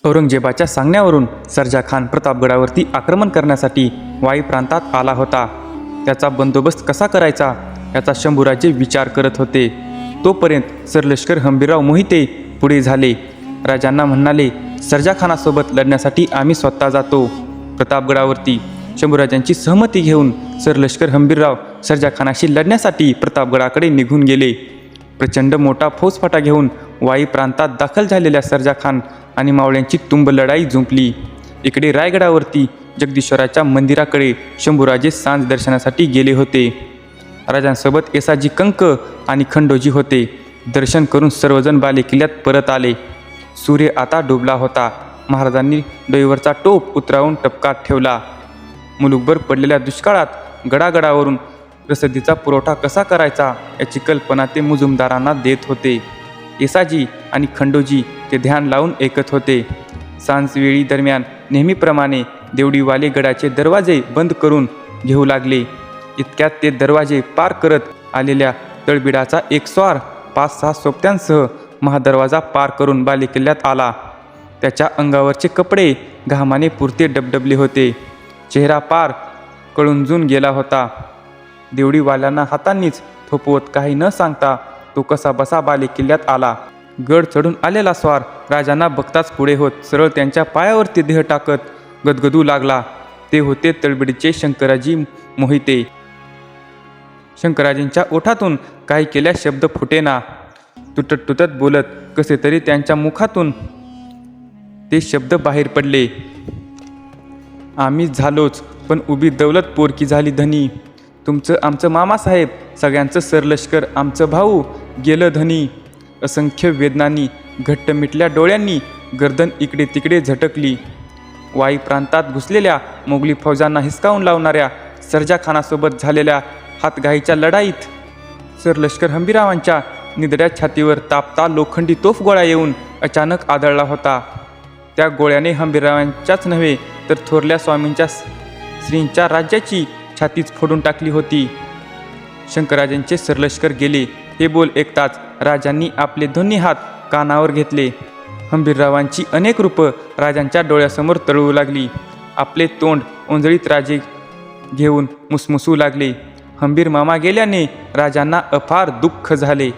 औरंगजेबाच्या सांगण्यावरून सर्जा खान प्रतापगडावरती आक्रमण करण्यासाठी वाई प्रांतात आला होता. त्याचा बंदोबस्त कसा करायचा याचा शंभूराजे विचार करत होते. तोपर्यंत सरलष्कर हंबीरराव मोहिते पुढे झाले. राजांना म्हणाले, सर्जा खानासोबत लढण्यासाठी आम्ही स्वतः जातो. प्रतापगडावरती शंभूराजांची सहमती घेऊन सरलष्कर हंबीरराव सर्जा खानाशी लढण्यासाठी प्रतापगडाकडे निघून गेले. प्रचंड मोठा फौजफाटा घेऊन वाई प्रांतात दाखल झालेल्या सर्जा खान आणि मावळ्यांची तुंब लढाई जुंपली. इकडे रायगडावरती जगदीश्वराच्या मंदिराकडे शंभूराजे सांज दर्शनासाठी गेले होते. राजांसोबत येसाजी कंक आणि खंडोजी होते. दर्शन करून सर्वजण बालेकिल्ल्यात परत आले. सूर्य आता डुबला होता. महाराजांनी डोईवरचा टोप उतरावून टपकात ठेवला. मुलुकभर पडलेल्या दुष्काळात गडागडावरून रसदीचा पुरवठा कसा करायचा याची कल्पना ते मुजुमदारांना देत होते. येसाजी आणि खंडोजी ते ध्यान लावून ऐकत होते. सांजवेळी दरम्यान नेहमीप्रमाणे देवडीवाले गडाचे दरवाजे बंद करून घेऊ लागले. इतक्यात ते दरवाजे पार करत आलेल्या तळबिडाचा एक स्वार 5-6 सोबत्यांसह महादरवाजा पार करून बालेकिल्ल्यात आला. त्याच्या अंगावरचे कपडे घामाने पुरते डबडबले होते. चेहरा पार कळुंजून गेला होता. देवडीवाल्यांना हातांनीच थोपवत काही न सांगता तो कसा बसा बालेकिल्ल्यात आला. गड चढून आलेला स्वार राजांना बघताच पुढे होत सरळ त्यांच्या पायावरती देह टाकत गदगदू लागला. ते होते तळबिडचे शंकराजी मोहिते. शंकराजींच्या ओठातून काही केल्या शब्द फुटेना. तुटत तुटत बोलत कसे तरी त्यांच्या मुखातून ते शब्द बाहेर पडले. आम्ही झालोच, पण उभी दौलत पोरकी झाली धनी. तुमचं आमचं मामासाहेब, सगळ्यांचं सरलष्कर आमचं भाऊ गेलं धनी. असंख्य वेदनांनी घट्ट मिटल्या डोळ्यांनी गर्दन इकडे तिकडे झटकली. वाई प्रांतात घुसलेल्या मोगली फौजांना हिसकावून लावणाऱ्या सर्जा खानासोबत झालेल्या हातघाईच्या लढाईत सरलष्कर हंबीररावांच्या निधड्या छातीवर तापता लोखंडी तोफगोळा येऊन अचानक आदळला होता. त्या गोळ्याने हंबीररावांच्याच नव्हे तर थोरल्या स्वामींच्या श्रींच्या राज्याची छातीच फोडून टाकली होती. शंकराजांचे सरलष्कर गेले हे बोल ऐकताच राजांनी आपले दोन्ही हात कानावर घेतले. हंबीररावांची अनेक रूपं राजांच्या डोळ्यासमोर तळू लागली. आपले तोंड ओंजळीत राजे घेऊन मुसमुसू लागले. हंबीर मामा गेल्याने राजांना अफार दुःख झाले.